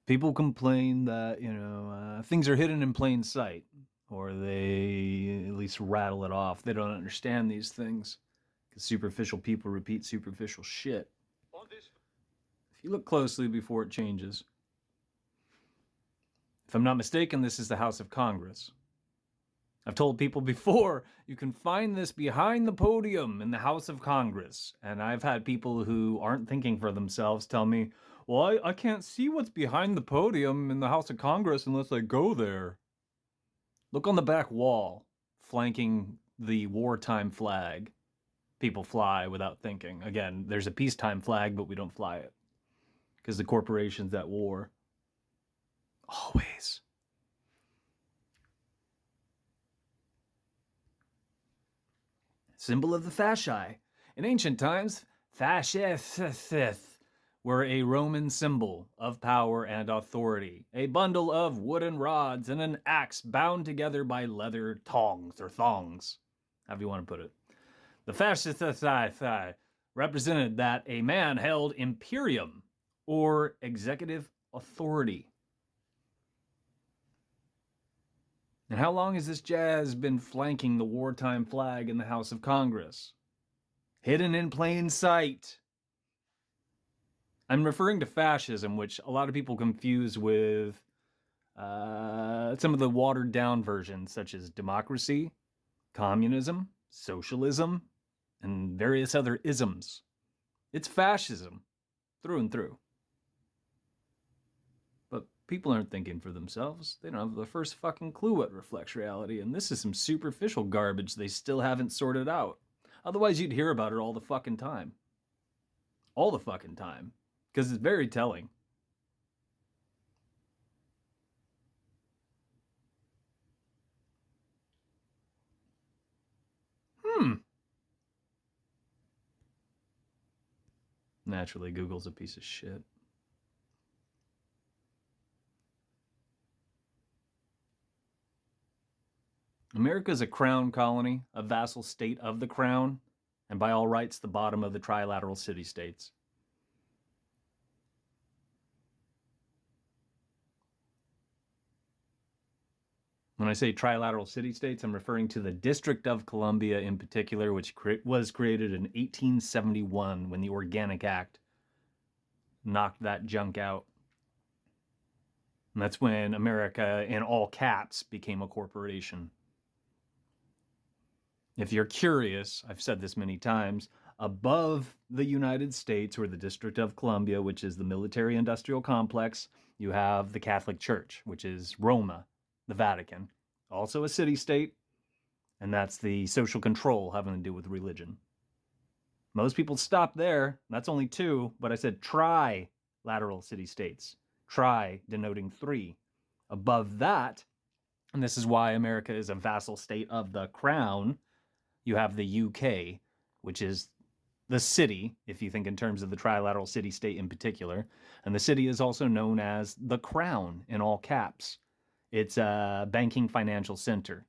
People complain that, things are hidden in plain sight, or they at least rattle it off. They don't understand these things because superficial people repeat superficial shit. If you look closely before it changes, if I'm not mistaken, this is the House of Congress. I've told people before, you can find this behind the podium in the House of Congress. And I've had people who aren't thinking for themselves tell me, well, I can't see what's behind the podium in the House of Congress unless I go there. Look on the back wall, flanking the wartime flag. People fly without thinking. Again, there's a peacetime flag, but we don't fly it because the corporation's at war. Always. Symbol of the fasci. In ancient times, fasces were a Roman symbol of power and authority. A bundle of wooden rods and an axe bound together by leather tongs or thongs, however you want to put it. The fasces represented that a man held imperium or executive authority. And how long has this jazz been flanking the wartime flag in the House of Congress? Hidden in plain sight. I'm referring to fascism, which a lot of people confuse with some of the watered down versions, such as democracy, communism, socialism, and various other isms. It's fascism, through and through. But people aren't thinking for themselves. They don't have the first fucking clue what reflects reality, and this is some superficial garbage they still haven't sorted out. Otherwise, you'd hear about it all the fucking time. All the fucking time. Because it's very telling. Naturally, Google's a piece of shit. America is a crown colony, a vassal state of the crown, and by all rights, the bottom of the trilateral city-states. When I say trilateral city-states, I'm referring to the District of Columbia in particular, which was created in 1871 when the Organic Act knocked that junk out. And that's when America, in all caps, became a corporation. If you're curious, I've said this many times, above the United States, or the District of Columbia, which is the military-industrial complex, you have the Catholic Church, which is Roma, the Vatican, also a city-state, and that's the social control having to do with religion. Most people stop there. That's only two, but I said trilateral city-states. Tri denoting three. Above that, and this is why America is a vassal state of the crown, you have the UK, which is the city, if you think in terms of the trilateral city-state in particular. And the city is also known as the Crown in all caps. It's a banking financial center.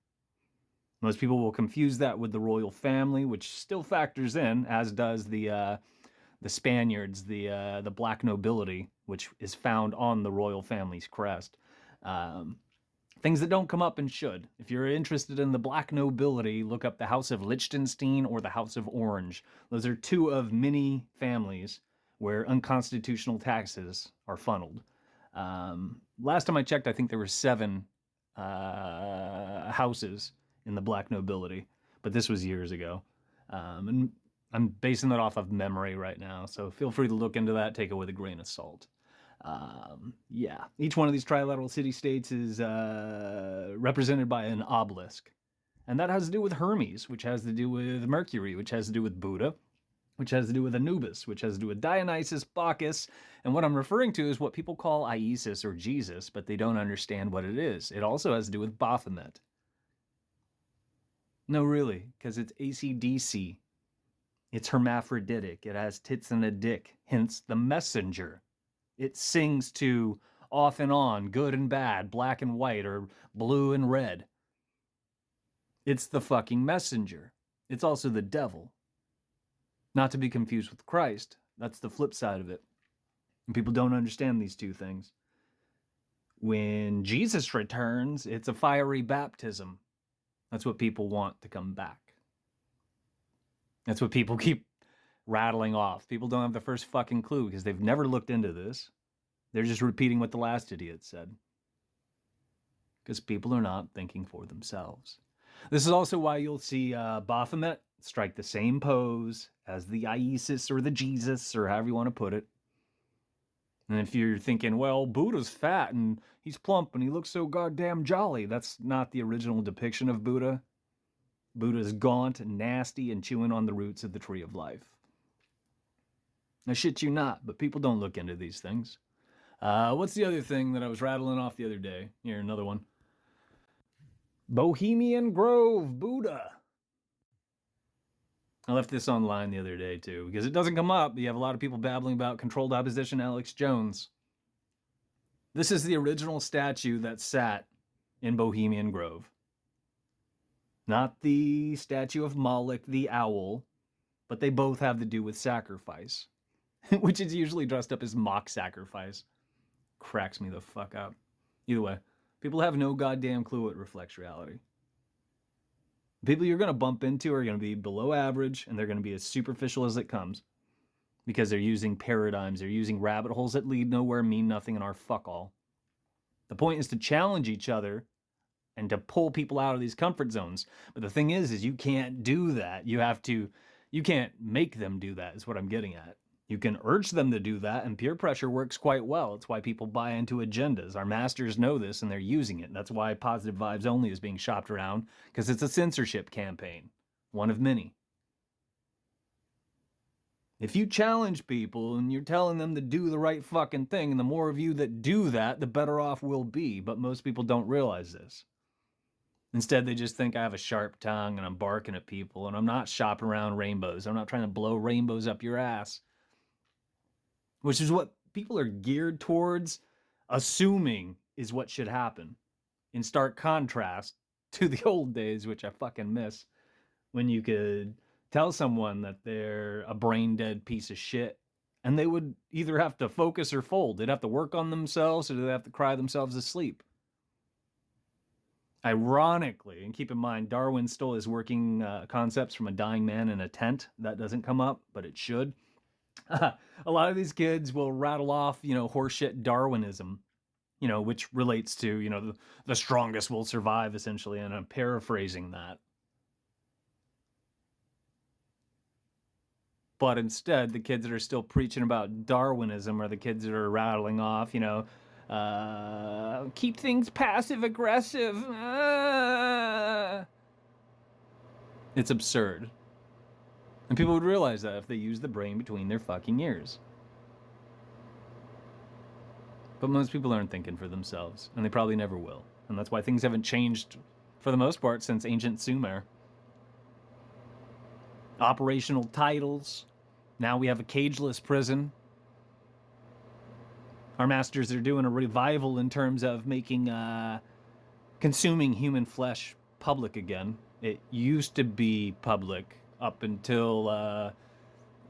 Most people will confuse that with the royal family, which still factors in, as does the Spaniards, the black nobility, which is found on the royal family's crest. Things that don't come up and should. If you're interested in the black nobility, look up the House of Liechtenstein or the House of Orange. Those are two of many families where unconstitutional taxes are funneled. Last time I checked, I think there were 7 houses in the black nobility, but this was years ago. And I'm basing that off of memory right now, so feel free to look into that, take it with a grain of salt. Yeah, each one of these trilateral city-states is represented by an obelisk. And that has to do with Hermes, which has to do with Mercury, which has to do with Buddha, which has to do with Anubis, which has to do with Dionysus, Bacchus. And what I'm referring to is what people call Isis or Jesus, but they don't understand what it is. It also has to do with Baphomet. No, really, because it's AC/DC. It's hermaphroditic. It has tits and a dick, hence the messenger. It sings to off and on, good and bad, black and white, or blue and red. It's the fucking messenger. It's also the devil. Not to be confused with Christ. That's the flip side of it. And people don't understand these two things. When Jesus returns, it's a fiery baptism. That's what people want to come back. That's what people keep rattling off. People don't have the first fucking clue because they've never looked into this. They're just repeating what the last idiot said. Because people are not thinking for themselves. This is also why you'll see Baphomet strike the same pose as the Isis or the Jesus or however you want to put it. And if you're thinking, well, Buddha's fat and he's plump and he looks so goddamn jolly, that's not the original depiction of Buddha. Buddha's gaunt and nasty and chewing on the roots of the tree of life. I shit you not, but people don't look into these things. What's the other thing that I was rattling off the other day? Here, another one. Bohemian Grove Buddha. I left this online the other day, too, because it doesn't come up. You have a lot of people babbling about controlled opposition Alex Jones. This is the original statue that sat in Bohemian Grove. Not the statue of Moloch, the owl, but they both have to do with sacrifice, which is usually dressed up as mock sacrifice. Cracks me the fuck up. Either way, people have no goddamn clue what reflects reality. People you're going to bump into are going to be below average, and they're going to be as superficial as it comes because they're using paradigms. They're using rabbit holes that lead nowhere, mean nothing, and are fuck all. The point is to challenge each other and to pull people out of these comfort zones. But the thing is you can't do that. You can't make them do that, is what I'm getting at. You can urge them to do that, and peer pressure works quite well. It's why people buy into agendas. Our masters know this, and they're using it. That's why Positive Vibes Only is being shopped around, because it's a censorship campaign, one of many. If you challenge people and you're telling them to do the right fucking thing, and the more of you that do that, the better off we'll be. But most people don't realize this. Instead, they just think I have a sharp tongue and I'm barking at people, and I'm not shopping around rainbows. I'm not trying to blow rainbows up your ass. Which is what people are geared towards assuming is what should happen. In stark contrast to the old days, which I fucking miss, when you could tell someone that they're a brain dead piece of shit, and they would either have to focus or fold. They'd have to work on themselves, or they'd have to cry themselves to sleep. Ironically, and keep in mind, Darwin stole his working concepts from a dying man in a tent. That doesn't come up, but it should. A lot of these kids will rattle off, horseshit Darwinism, which relates to, the strongest will survive, essentially, and I'm paraphrasing that. But instead, the kids that are still preaching about Darwinism are the kids that are rattling off, keep things passive-aggressive. It's absurd. And people would realize that if they use the brain between their fucking ears. But most people aren't thinking for themselves, and they probably never will. And that's why things haven't changed, for the most part, since ancient Sumer. Operational titles. Now we have a cageless prison. Our masters are doing a revival in terms of making consuming human flesh public again. It used to be public up until,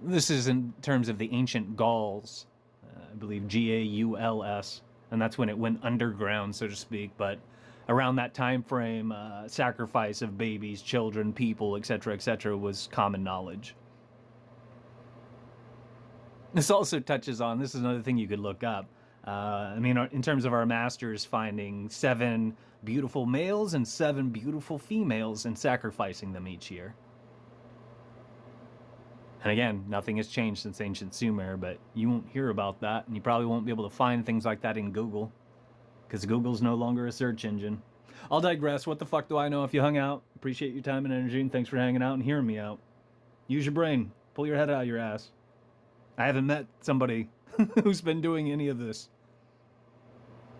this is in terms of the ancient Gauls, I believe Gauls, and that's when it went underground, so to speak. But around that time frame, sacrifice of babies, children, people, etc., was common knowledge. This also touches on, this is another thing you could look up, in terms of our masters finding 7 beautiful males and 7 beautiful females and sacrificing them each year. And again, nothing has changed since ancient Sumer, but you won't hear about that, and you probably won't be able to find things like that in Google, because Google's no longer a search engine. I'll digress. What the fuck do I know? If you hung out, appreciate your time and energy, and thanks for hanging out and hearing me out. Use your brain. Pull your head out of your ass. I haven't met somebody who's been doing any of this.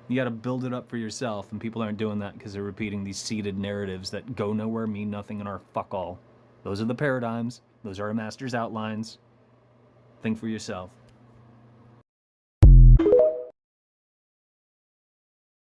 You gotta build it up for yourself, and people aren't doing that because they're repeating these seeded narratives that go nowhere, mean nothing, and are fuck all. Those are the paradigms. Those are our master's outlines. Think for yourself.